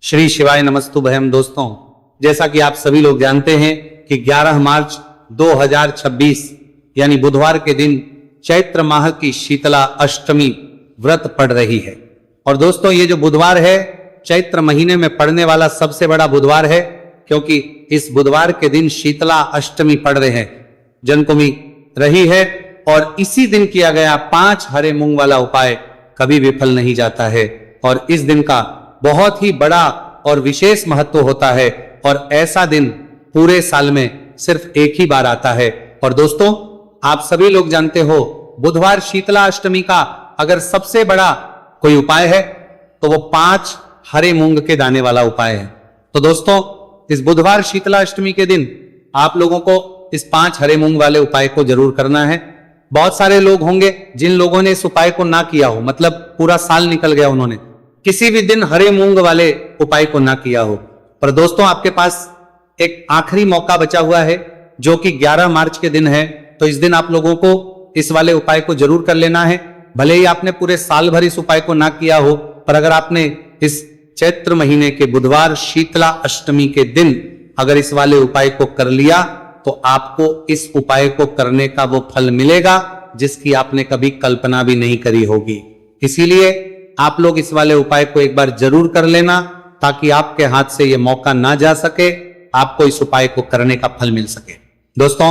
श्री शिवाय नमस्तुभयम। दोस्तों, जैसा कि आप सभी लोग जानते हैं कि 11 मार्च 2026 यानी बुधवार के दिन चैत्र माह की शीतला अष्टमी व्रत पड़ रही है। और दोस्तों, ये जो बुधवार है चैत्र महीने में पड़ने वाला सबसे बड़ा बुधवार है, क्योंकि इस बुधवार के दिन शीतला अष्टमी पड़ रहे हैं, जन्मकुमी रही है। और इसी दिन किया गया 5 हरे मूंग वाला उपाय कभी विफल नहीं जाता है। और इस दिन का बहुत ही बड़ा और विशेष महत्व होता है, और ऐसा दिन पूरे साल में सिर्फ एक ही बार आता है। और दोस्तों, आप सभी लोग जानते हो, बुधवार शीतला अष्टमी का अगर सबसे बड़ा कोई उपाय है तो वो 5 हरे मूंग के दाने वाला उपाय है। तो दोस्तों, इस बुधवार शीतला अष्टमी के दिन आप लोगों को इस 5 हरे मूंग वाले उपाय को जरूर करना है। बहुत सारे लोग होंगे जिन लोगों ने इस उपाय को ना किया हो, मतलब पूरा साल निकल गया, उन्होंने किसी भी दिन हरे मूंग वाले उपाय को ना किया हो। पर दोस्तों, आपके पास एक आखिरी मौका बचा हुआ है जो कि 11 मार्च के दिन है। तो इस दिन आप लोगों को इस वाले उपाय को जरूर कर लेना है। भले ही आपने पूरे साल भर इस उपाय को ना किया हो, पर अगर आपने इस चैत्र महीने के बुधवार शीतला अष्टमी के दिन अगर इस वाले उपाय को कर लिया तो आपको इस उपाय को करने का वो फल मिलेगा जिसकी आपने कभी कल्पना भी नहीं करी होगी। इसीलिए आप लोग इस वाले उपाय को एक बार जरूर कर लेना, ताकि आपके हाथ से ये मौका ना जा सके, आपको इस उपाय को करने का फल मिल सके। दोस्तों,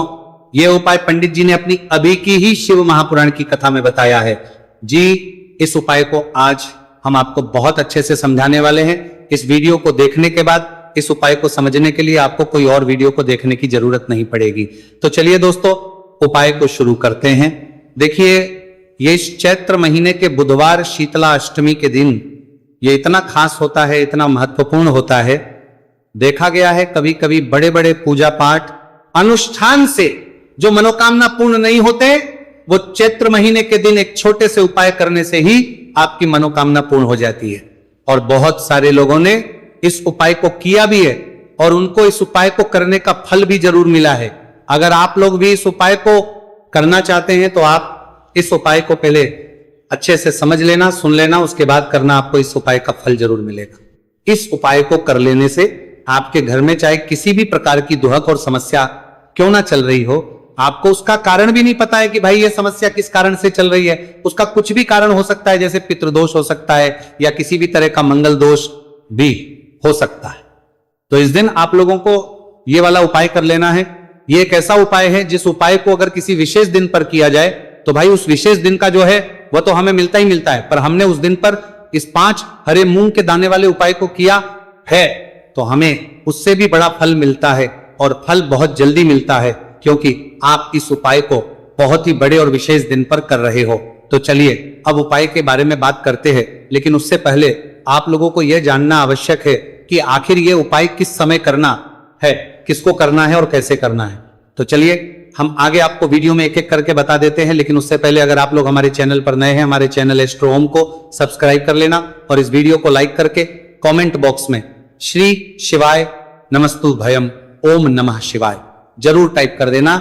ये उपाय पंडित जी ने अपनी अभी की ही शिव महापुराण की कथा में बताया है जी। इस उपाय को आज हम आपको बहुत अच्छे से समझाने वाले हैं। इस वीडियो को देखने के बाद इस उपाय को समझने के लिए आपको कोई और वीडियो को देखने की जरूरत नहीं पड़ेगी। तो चलिए दोस्तों, उपाय को शुरू करते हैं। देखिए, ये चैत्र महीने के बुधवार शीतला अष्टमी के दिन ये इतना खास होता है, इतना महत्वपूर्ण होता है। देखा गया है कभी कभी बड़े बड़े पूजा पाठ अनुष्ठान से जो मनोकामना पूर्ण नहीं होते, वो चैत्र महीने के दिन एक छोटे से उपाय करने से ही आपकी मनोकामना पूर्ण हो जाती है। और बहुत सारे लोगों ने इस उपाय को किया भी है और उनको इस उपाय को करने का फल भी जरूर मिला है। अगर आप लोग भी इस उपाय को करना चाहते हैं तो आप इस उपाय को पहले अच्छे से समझ लेना, सुन लेना, उसके बाद करना, आपको इस उपाय का फल जरूर मिलेगा। इस उपाय को कर लेने से आपके घर में चाहे किसी भी प्रकार की दुहक और समस्या क्यों ना चल रही हो, आपको उसका कारण भी नहीं पता है कि भाई ये समस्या किस कारण से चल रही है, उसका कुछ भी कारण हो सकता है, जैसे पितृदोष हो सकता है या किसी भी तरह का मंगल दोष भी हो सकता है। तो इस दिन आप लोगों को ये वाला उपाय कर लेना है। ये एक ऐसा उपाय है जिस उपाय को अगर किसी विशेष दिन पर किया जाए तो भाई उस विशेष दिन का जो है वह तो हमें मिलता ही मिलता है, पर हमने उस दिन पर इस 5 हरे मूंग के दाने वाले उपाय को किया है तो हमें उससे भी बड़ा फल मिलता है, और फल बहुत जल्दी मिलता है, क्योंकि आप इस उपाय को बहुत ही बड़े और विशेष दिन पर कर रहे हो। तो चलिए अब उपाय के बारे में बात करते हैं, लेकिन उससे पहले आप लोगों को यह जानना आवश्यक है कि आखिर ये उपाय किस समय करना है, किसको करना है और कैसे करना है। तो चलिए हम आगे आपको वीडियो में एक एक करके बता देते हैं, लेकिन उससे पहले अगर आप लोग हमारे चैनल पर नए हैं, हमारे चैनल एस्ट्रो होम को सब्सक्राइब कर लेना और इस वीडियो को लाइक करके कमेंट बॉक्स में श्री शिवाय नमस्तुभयम ओम नमः शिवाय जरूर टाइप कर देना।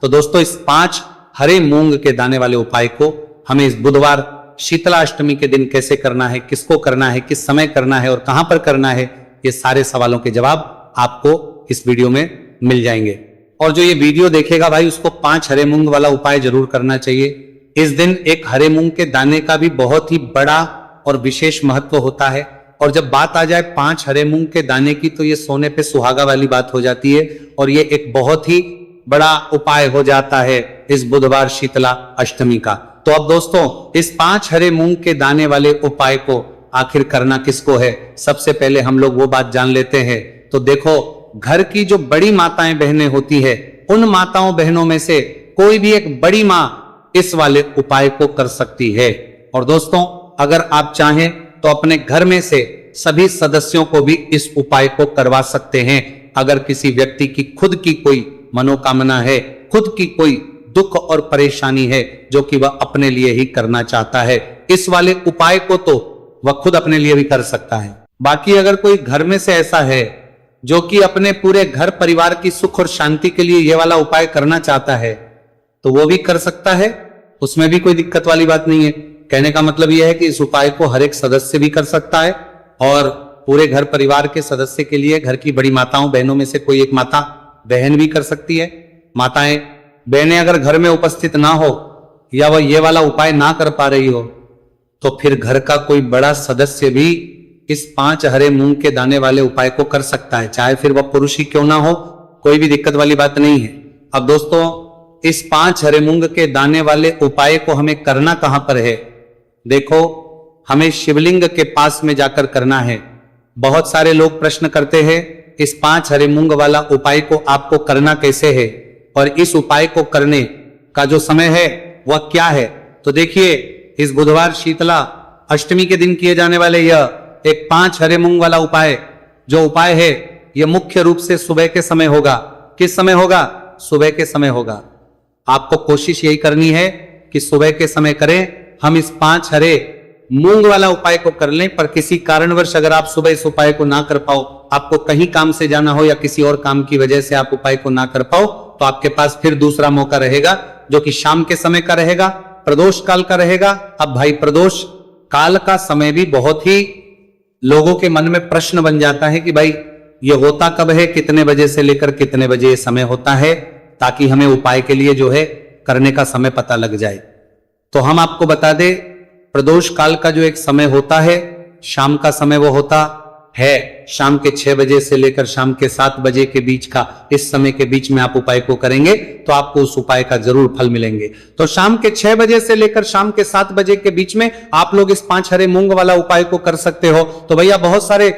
तो दोस्तों, इस 5 हरे मूंग के दाने वाले उपाय को हमें इस बुधवार शीतला अष्टमी के दिन कैसे करना है, किसको करना है, किस समय करना है और कहां पर करना है, ये सारे सवालों के जवाब आपको इस वीडियो में मिल जाएंगे। और जो ये वीडियो देखेगा भाई, उसको 5 हरे मूंग वाला उपाय जरूर करना चाहिए। इस दिन एक हरे मूंग के दाने का भी बहुत ही बड़ा और विशेष महत्व होता है। और जब बात आ जाए 5 हरे मूंग के दाने की, तो ये सोने पे सुहागा वाली बात हो जाती है, और ये एक बहुत ही बड़ा उपाय हो जाता है इस बुधवार शीतला अष्टमी का। तो अब दोस्तों, इस 5 हरे मूंग के दाने वाले उपाय को आखिर करना किसको है, सबसे पहले हम लोग वो बात जान लेते हैं। तो देखो, घर की जो बड़ी माताएं बहनें होती है, उन माताओं बहनों में से कोई भी एक बड़ी मां इस वाले उपाय को कर सकती है। और दोस्तों, अगर आप चाहें तो अपने घर में से सभी सदस्यों को भी इस उपाय को करवा सकते हैं। अगर किसी व्यक्ति की खुद की कोई मनोकामना है, खुद की कोई दुख और परेशानी है जो कि वह अपने लिए ही करना चाहता है, इस वाले उपाय को तो वह खुद अपने लिए भी कर सकता है। बाकी अगर कोई घर में से ऐसा है जो कि अपने पूरे घर परिवार की सुख और शांति के लिए यह वाला उपाय करना चाहता है, तो वो भी कर सकता है, उसमें भी कोई दिक्कत वाली बात नहीं है। कहने का मतलब यह है कि इस उपाय को हर एक सदस्य भी कर सकता है और पूरे घर परिवार के सदस्य के लिए, घर की बड़ी माताओं बहनों में से कोई एक माता बहन भी कर सकती है। माताएं बहनें अगर घर में उपस्थित ना हो या वह ये वाला उपाय ना कर पा रही हो तो फिर घर का कोई बड़ा सदस्य भी इस 5 हरे मूंग के दाने वाले उपाय को कर सकता है, चाहे फिर वह पुरुष ही क्यों ना हो, कोई भी दिक्कत वाली बात नहीं है। अब दोस्तों, इस 5 हरे मूंग के दाने वाले उपाय को हमें करना कहां पर है? देखो, हमें शिवलिंग के पास में जाकर करना है। बहुत सारे लोग प्रश्न करते हैं इस 5 हरे मूंग वाला उपाय को आपको करना कैसे है और इस उपाय को करने का जो समय है वह क्या है। तो देखिए, इस बुधवार शीतला अष्टमी के दिन किए जाने वाले यह एक 5 हरे मूंग वाला उपाय, जो उपाय है यह मुख्य रूप से सुबह के समय होगा। किस समय होगा? सुबह के समय होगा। आपको कोशिश यही करनी है कि सुबह के समय करें। हम इस 5 हरे मूंग वाला उपाय को कर लें, पर किसी कारणवश अगर आप सुबह इस उपाय को ना कर पाओ, आपको कहीं काम से जाना हो या किसी और काम की वजह से आप उपाय को ना कर पाओ, तो आपके पास फिर दूसरा मौका रहेगा, जो कि शाम के समय का रहेगा, प्रदोष काल का रहेगा। अब भाई, प्रदोष काल का समय भी बहुत ही लोगों के मन में प्रश्न बन जाता है कि भाई ये होता कब है, कितने बजे से लेकर कितने बजे ये समय होता है, ताकि हमें उपाय के लिए जो है करने का समय पता लग जाए। तो हम आपको बता दें, प्रदोष काल का जो एक समय होता है, शाम का समय वो होता है शाम के 6 बजे से लेकर शाम के 7 बजे के बीच का। इस समय के बीच में आप उपाय को करेंगे तो आपको उस उपाय का जरूर फल मिलेंगे। तो शाम के 6 बजे से लेकर शाम के 7 बजे के बीच में आप लोग इस 5 हरे मूंग वाला उपाय को कर सकते हो। तो भैया, बहुत सारे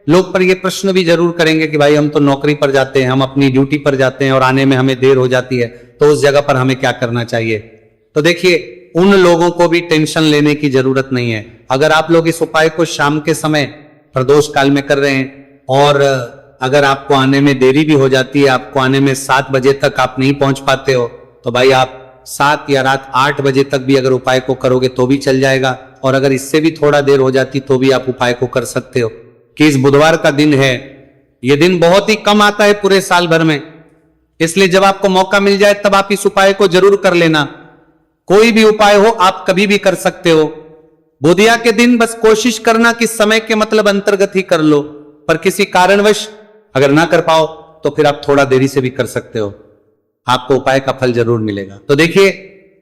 लोग पर ये प्रश्न भी जरूर करेंगे कि भाई हम तो नौकरी पर जाते हैं, हम अपनी ड्यूटी पर जाते हैं और आने में हमें देर हो जाती है, तो उस जगह पर हमें क्या करना चाहिए? तो देखिए, उन लोगों को भी टेंशन लेने की जरूरत नहीं है। अगर आप लोग इस उपाय को शाम के समय प्रदोष काल में कर रहे हैं और अगर आपको आने में देरी भी हो जाती है, आपको आने में 7 बजे तक आप नहीं पहुंच पाते हो, तो भाई आप 7 या रात 8 बजे तक भी अगर उपाय को करोगे तो भी चल जाएगा। और अगर इससे भी थोड़ा देर हो जाती तो भी आप उपाय को कर सकते हो। कि इस बुधवार का दिन है, यह दिन बहुत ही कम आता है पूरे साल भर में, इसलिए जब आपको मौका मिल जाए तब आप इस उपाय को जरूर कर लेना। कोई भी उपाय हो आप कभी भी कर सकते हो। बुधिया के दिन बस कोशिश करना कि समय के मतलब अंतर्गत ही कर लो, पर किसी कारणवश अगर ना कर पाओ तो फिर आप थोड़ा देरी से भी कर सकते हो, आपको उपाय का फल जरूर मिलेगा। तो देखिए,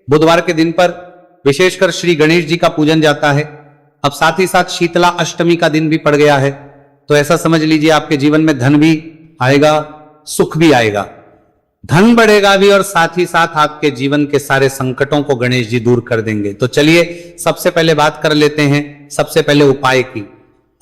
बुधवार के दिन पर विशेषकर श्री गणेश जी का पूजन जाता है। अब साथ ही साथ शीतला अष्टमी का दिन भी पड़ गया है, तो ऐसा समझ लीजिए आपके जीवन में धन भी आएगा, सुख भी आएगा, धन बढ़ेगा भी और साथ ही साथ आपके जीवन के सारे संकटों को गणेश जी दूर कर देंगे। तो चलिए सबसे पहले बात कर लेते हैं सबसे पहले उपाय की।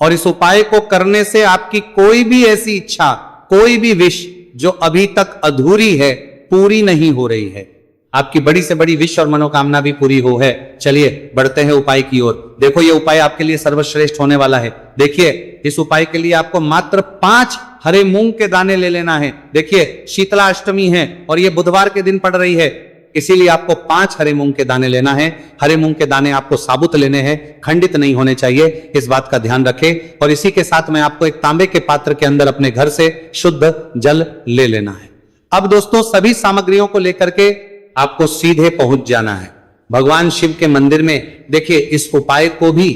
और इस उपाय को करने से आपकी कोई भी ऐसी इच्छा, कोई भी विश जो अभी तक अधूरी है, पूरी नहीं हो रही है, आपकी बड़ी से बड़ी विश और मनोकामना भी पूरी हो है। चलिए बढ़ते हैं उपाय की ओर। देखो, ये उपाय आपके लिए सर्वश्रेष्ठ होने वाला है। देखिए, इस उपाय के लिए आपको मात्र 5 हरे मूंग के दाने ले लेना है। देखिए, शीतला अष्टमी है और ये बुधवार के दिन पड़ रही है, इसीलिए आपको 5 हरे मूंग के दाने लेना है। हरे मूंग के दाने आपको साबुत लेने हैं, खंडित नहीं होने चाहिए, इस बात का ध्यान रखें। और इसी के साथ में आपको एक तांबे के पात्र के अंदर अपने घर से शुद्ध जल ले लेना है। अब दोस्तों, सभी सामग्रियों को लेकर के आपको सीधे पहुंच जाना है भगवान शिव के मंदिर में। देखिए, इस उपाय को भी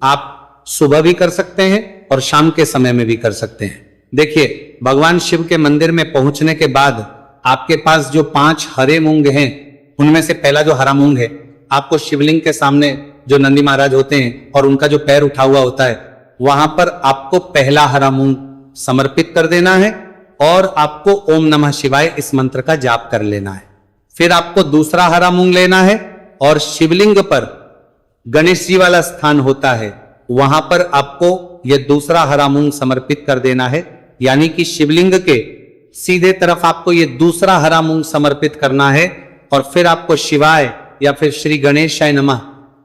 आप सुबह भी कर सकते हैं और शाम के समय में भी कर सकते हैं। देखिए, भगवान शिव के मंदिर में पहुंचने के बाद आपके पास जो 5 हरे मूंग हैं, उनमें से पहला जो हरा मूंग है, आपको शिवलिंग के सामने जो नंदी महाराज होते हैं और उनका जो पैर उठा हुआ होता है, वहां पर आपको पहला हरा मूंग समर्पित कर देना है और आपको ओम नमः शिवाय इस मंत्र का जाप कर लेना है। फिर आपको दूसरा हरा मूंग लेना है और शिवलिंग पर गणेश जी वाला स्थान होता है, वहां पर आपको यह दूसरा हरा मूंग समर्पित कर देना है। यानी कि शिवलिंग के सीधे तरफ आपको यह दूसरा हरा मूंग समर्पित करना है और फिर आपको शिवाय या फिर श्री गणेशाय नमः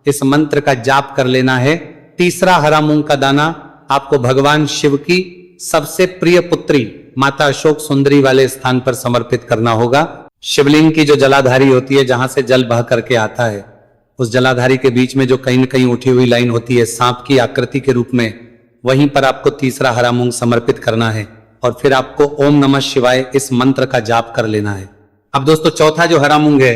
इस मंत्र का जाप कर लेना है। तीसरा हरा मूंग का दाना आपको भगवान शिव की सबसे प्रिय पुत्री माता अशोक सुंदरी वाले स्थान पर समर्पित करना होगा। शिवलिंग की जो जलाधारी होती है, जहां से जल बह करके आता है, उस जलाधारी के बीच में जो कहीं न कहीं उठी हुई लाइन होती है सांप की आकृति के रूप में, वहीं पर आपको तीसरा हरा मूंग समर्पित करना है और फिर आपको ओम नमः शिवाय इस मंत्र का जाप कर लेना है। अब दोस्तों, चौथा जो हरा मूंग है,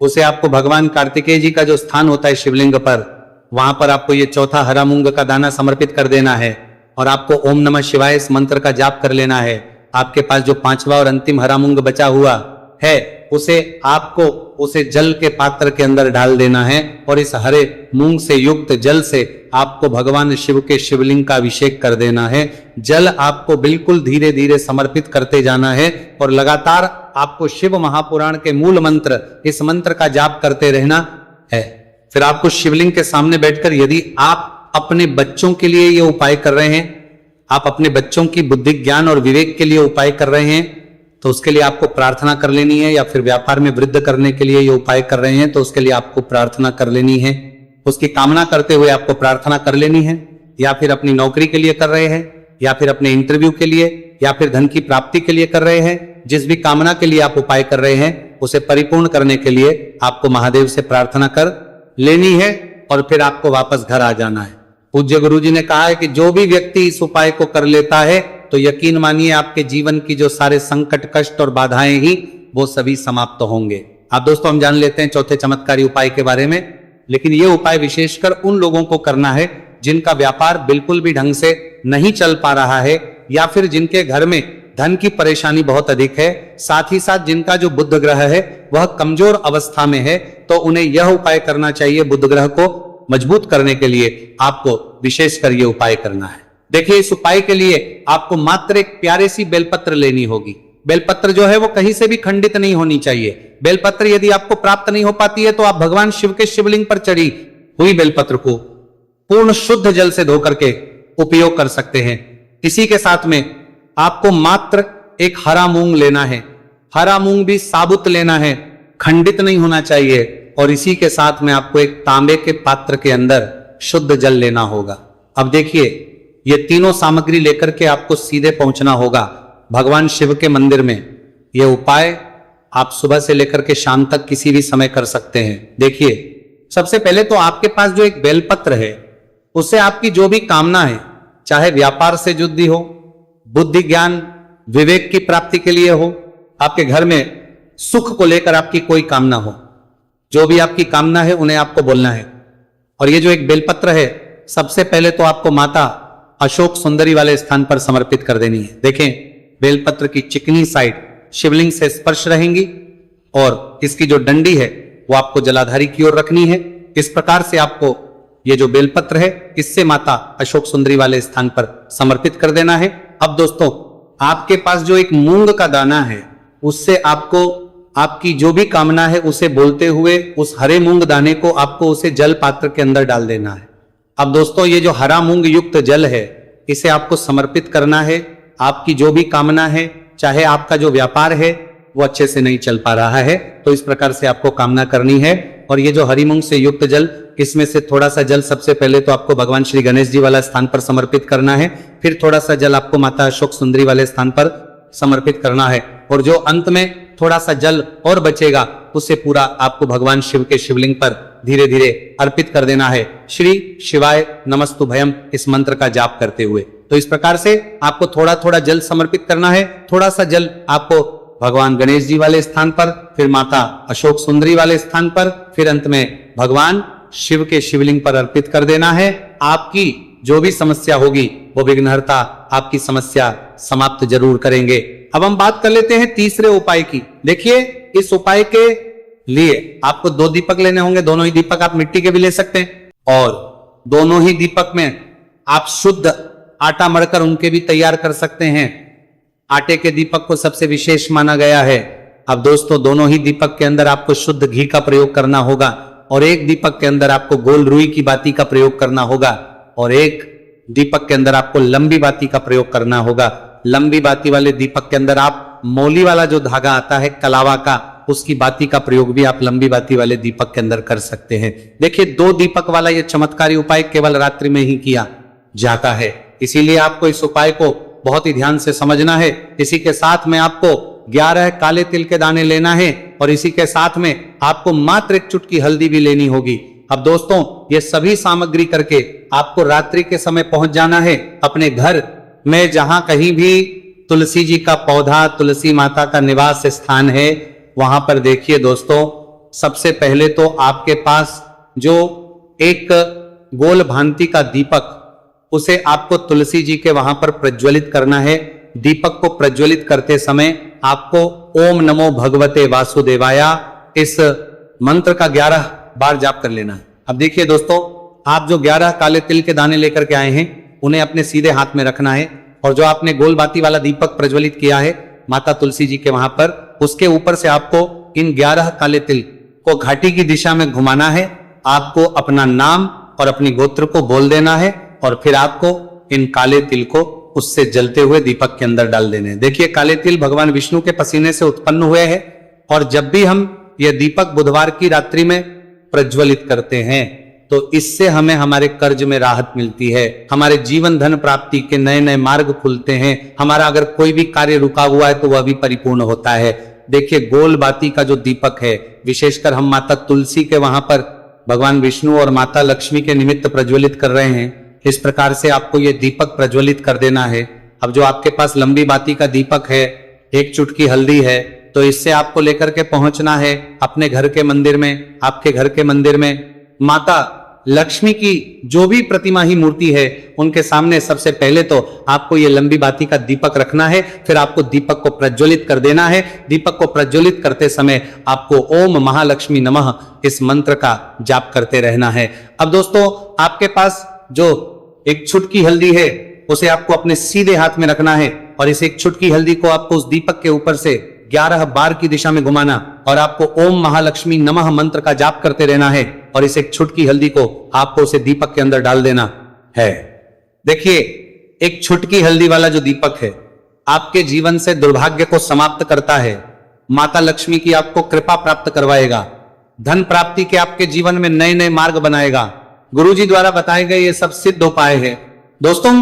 उसे आपको भगवान कार्तिकेय जी का जो स्थान होता है शिवलिंग पर, वहां पर आपको ये चौथा हरा मूंग का दाना समर्पित कर देना है और आपको ओम नमः शिवाय इस मंत्र का जाप कर लेना है। आपके पास जो 5वां और अंतिम हरा मूंग बचा हुआ है उसे आपको उसे जल के पात्र के अंदर डाल देना है और इस हरे मूंग से युक्त जल से आपको भगवान शिव के शिवलिंग का अभिषेक कर देना है। जल आपको बिल्कुल धीरे धीरे समर्पित करते जाना है और लगातार आपको शिव महापुराण के मूल मंत्र इस मंत्र का जाप करते रहना है। फिर आपको शिवलिंग के सामने बैठकर यदि आप अपने बच्चों के लिए ये उपाय कर रहे हैं, आप अपने बच्चों की बुद्धि ज्ञान और विवेक के लिए उपाय कर रहे हैं तो उसके लिए आपको प्रार्थना कर लेनी है, या फिर व्यापार में वृद्धि करने के लिए ये उपाय कर रहे हैं तो उसके लिए आपको प्रार्थना कर लेनी है, उसकी कामना करते हुए आपको प्रार्थना कर लेनी है, या फिर अपनी नौकरी के लिए कर रहे हैं, या फिर अपने इंटरव्यू के लिए, या फिर धन की प्राप्ति के लिए कर रहे हैं। जिस भी कामना के लिए आप उपाय कर रहे हैं उसे परिपूर्ण करने के लिए आपको महादेव से प्रार्थना कर लेनी है और फिर आपको वापस घर आ जाना है। पूज्य गुरु जी ने कहा है कि जो भी व्यक्ति इस उपाय को कर लेता है तो यकीन मानिए आपके जीवन की जो सारे संकट कष्ट और बाधाएं ही वो सभी समाप्त होंगे। आप दोस्तों हम जान लेते हैं चौथे चमत्कारी उपाय के बारे में, लेकिन ये उपाय विशेषकर उन लोगों को करना है जिनका व्यापार बिल्कुल भी ढंग से नहीं चल पा रहा है, या फिर जिनके घर में धन की परेशानी बहुत अधिक है, साथ ही साथ जिनका जो बुध ग्रह है वह कमजोर अवस्था में है, तो उन्हें यह उपाय करना चाहिए। बुध ग्रह को मजबूत करने के लिए आपको विशेषकर ये उपाय करना है। देखिए इस उपाय के लिए आपको मात्र एक प्यारे सी बेलपत्र लेनी होगी। बेलपत्र जो है वो कहीं से भी खंडित नहीं होनी चाहिए। बेलपत्र यदि आपको प्राप्त नहीं हो पाती है तो आप भगवान शिव के शिवलिंग पर चढ़ी हुई बेलपत्र को पूर्ण शुद्ध जल से धो करके उपयोग कर सकते हैं। इसी के साथ में आपको मात्र एक हरा मूंग लेना है। हरा मूंग भी साबुत लेना है, खंडित नहीं होना चाहिए। और इसी के साथ में आपको एक तांबे के पात्र के अंदर शुद्ध जल लेना होगा। अब देखिए ये तीनों सामग्री लेकर के आपको सीधे पहुंचना होगा भगवान शिव के मंदिर में। यह उपाय आप सुबह से लेकर के शाम तक किसी भी समय कर सकते हैं। देखिए सबसे पहले तो आपके पास जो एक बेलपत्र है उससे आपकी जो भी कामना है, चाहे व्यापार से जुड़ी हो, बुद्धि ज्ञान विवेक की प्राप्ति के लिए हो, आपके घर में सुख को लेकर आपकी कोई कामना हो, जो भी आपकी कामना है उन्हें आपको बोलना है। और ये जो एक बेलपत्र है सबसे पहले तो आपको माता अशोक सुंदरी वाले स्थान पर समर्पित कर देनी है। देखें बेलपत्र की चिकनी साइड शिवलिंग से स्पर्श रहेंगी और इसकी जो डंडी है वो आपको जलाधारी की ओर रखनी है। इस प्रकार से आपको ये जो बेलपत्र है इससे माता अशोक सुंदरी वाले स्थान पर समर्पित कर देना है। अब दोस्तों आपके पास जो एक मूंग का दाना है उससे आपको आपकी जो भी कामना है उसे बोलते हुए उस हरे मूंग दाने को आपको उसे जल पात्र के अंदर डाल देना है। अब दोस्तों ये जो हरा मूंग युक्त जल है इसे आपको समर्पित करना है। आपकी जो भी कामना है, चाहे आपका जो व्यापार है वो अच्छे से नहीं चल पा रहा है तो इस प्रकार से आपको कामना करनी है। और ये जो हरी मूंग से युक्त जल, इसमें से थोड़ा सा जल सबसे पहले तो आपको भगवान श्री गणेश जी वाला स्थान पर समर्पित करना है, फिर थोड़ा सा जल आपको माता अशोक सुंदरी वाले स्थान पर समर्पित करना है, और जो अंत में थोड़ा सा जल और बचेगा उसे पूरा आपको भगवान शिव के शिवलिंग पर धीरे धीरे अर्पित कर देना है, श्री शिवाय नमस्तुभयम इस मंत्र का जाप करते हुए। तो इस प्रकार से आपको थोड़ा थोड़ा जल समर्पित करना है। थोड़ा सा जल आपको भगवान गणेश जी वाले स्थान पर, फिर माता अशोक सुंदरी वाले स्थान पर, फिर अंत में भगवान शिव के शिवलिंग पर अर्पित कर देना है। आपकी जो भी समस्या होगी वो विघ्नहर्ता आपकी समस्या समाप्त जरूर करेंगे। अब हम बात कर लेते हैं तीसरे उपाय की। देखिए इस उपाय के लिए आपको 2 दीपक लेने होंगे। दोनों ही दीपक आप मिट्टी के भी ले सकते हैं, और दोनों ही दीपक में आप शुद्ध आटा मढ़कर उनके भी तैयार कर सकते हैं। आटे के दीपक को सबसे विशेष माना गया है। अब दोस्तों दोनों ही दीपक के अंदर आपको शुद्ध घी का प्रयोग करना होगा, और एक दीपक के अंदर आपको गोल रुई की बाती का प्रयोग करना होगा, और एक दीपक के अंदर आपको लंबी बाती का प्रयोग करना होगा। लंबी बाती वाले दीपक के अंदर आप मौली वाला जो धागा आता है कलावा का, उसकी बाती का प्रयोग भी आप लंबी बाती वाले दीपक के अंदर कर सकते हैं। देखिए 2 दीपक वाला यह चमत्कारी उपाय केवल रात्रि में ही किया जाता है, इसीलिए आपको इस उपाय को बहुत ही ध्यान से समझना है। इसी के साथ में आपको 11 काले तिल के दाने लेना है, और इसी के साथ में आपको मात्र 1 चुटकी हल्दी भी लेनी होगी। अब दोस्तों ये सभी सामग्री करके आपको रात्रि के समय पहुंच जाना है अपने घर में, जहां कहीं भी तुलसी जी का पौधा, तुलसी माता का निवास स्थान है, वहां पर देखिए दोस्तों सबसे पहले तो आपके पास जो एक गोल भांति का दीपक उसे आपको तुलसी जी के वहां पर प्रज्वलित करना है। दीपक को प्रज्वलित करते समय आपको ओम नमो भगवते वासुदेवाया इस मंत्र का 11 बार जाप कर लेना है। अब देखिए दोस्तों, आप जो 11 काले तिल के दाने लेकर के आए हैं उन्हें अपने सीधे हाथ में रखना है, और जो आपने गोल बाती वाला दीपक प्रज्वलित किया है माता तुलसी जी के वहां पर, उसके ऊपर से आपको इन 11 काले तिल को घाटी की दिशा में घुमाना है। आपको अपना नाम और अपनी गोत्र को बोल देना है, और फिर आपको इन काले तिल को उससे जलते हुए दीपक के अंदर डाल देने हैं। देखिए, काले तिल भगवान विष्णु के पसीने से उत्पन्न हुए हैं, और जब भी हम यह दीपक बुधवार की रात्रि में प्रज्वलित करते हैं तो इससे हमें हमारे कर्ज में राहत मिलती है, हमारे जीवन धन प्राप्ति के नए नए मार्ग खुलते हैं, हमारा अगर कोई भी कार्य रुका हुआ है तो वह भी परिपूर्ण होता है। देखिए, गोल बाती का जो दीपक है, विशेषकर हम माता तुलसी के वहां पर भगवान विष्णु और माता लक्ष्मी के निमित्त प्रज्वलित कर रहे हैं। इस प्रकार से आपको ये दीपक प्रज्वलित कर देना है। अब जो आपके पास लंबी बाती का दीपक है, एक चुटकी हल्दी है, तो इससे आपको लेकर के पहुंचना है अपने घर के मंदिर में। आपके घर के मंदिर में माता लक्ष्मी की जो भी प्रतिमा ही मूर्ति है उनके सामने सबसे पहले तो आपको ये लंबी बाती का दीपक रखना है, फिर आपको दीपक को प्रज्वलित कर देना है। दीपक को प्रज्वलित करते समय आपको ओम महालक्ष्मी नमः इस मंत्र का जाप करते रहना है। अब दोस्तों, आपके पास जो एक चुटकी हल्दी है उसे आपको अपने सीधे हाथ में रखना है, और इस एक चुटकी हल्दी को आपको उस दीपक के ऊपर से 11 बार की दिशा में घुमाना, और आपको ओम महालक्ष्मी नमः मंत्र का जाप करते रहना है, और इस एक छुटकी हल्दी को आपको उसे दीपक के अंदर डाल देना है। देखिए, एक छुटकी हल्दी वाला जो दीपक है आपके जीवन से दुर्भाग्य को समाप्त करता है, माता लक्ष्मी की आपको कृपा प्राप्त करवाएगा, धन प्राप्ति के आपके जीवन में नए नए मार्ग बनाएगा। गुरुजी द्वारा बताए गए ये सब सिद्ध उपाय है। दोस्तों,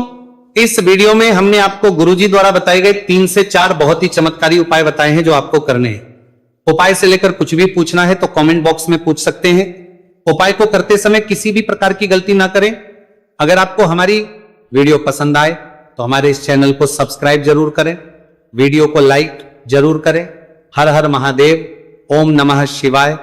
इस वीडियो में हमने आपको गुरुजी द्वारा बताए गए 3 से 4 बहुत ही चमत्कारी उपाय बताए हैं जो आपको करने हैं। उपाय से लेकर कुछ भी पूछना है तो कमेंट बॉक्स में पूछ सकते हैं। उपाय को करते समय किसी भी प्रकार की गलती ना करें। अगर आपको हमारी वीडियो पसंद आए तो हमारे इस चैनल को सब्सक्राइब जरूर करें, वीडियो को लाइक जरूर करें। हर हर महादेव, ओम नमः शिवाय।